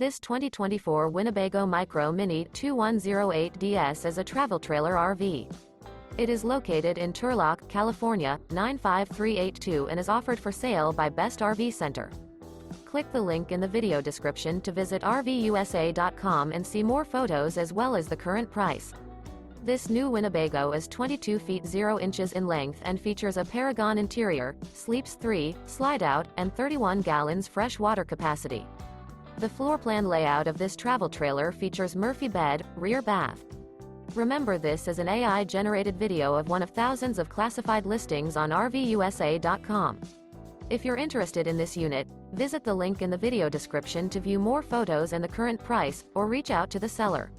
This 2024 Winnebago Micro Minnie 2108DS is a travel trailer RV. It is located in Turlock, California, 95382 and is offered for sale by Best RV Center. Click the link in the video description to visit RVUSA.com and see more photos as well as the current price. This new Winnebago is 22 feet 0 inches in length and features a Paragon interior, sleeps 3, slide-out, and 31 gallons fresh water capacity. The floor plan layout of this travel trailer features Murphy bed, rear bath. Remember, this is an AI-generated video of one of thousands of classified listings on RVUSA.com. If you're interested in this unit, visit the link in the video description to view more photos and the current price, or reach out to the seller.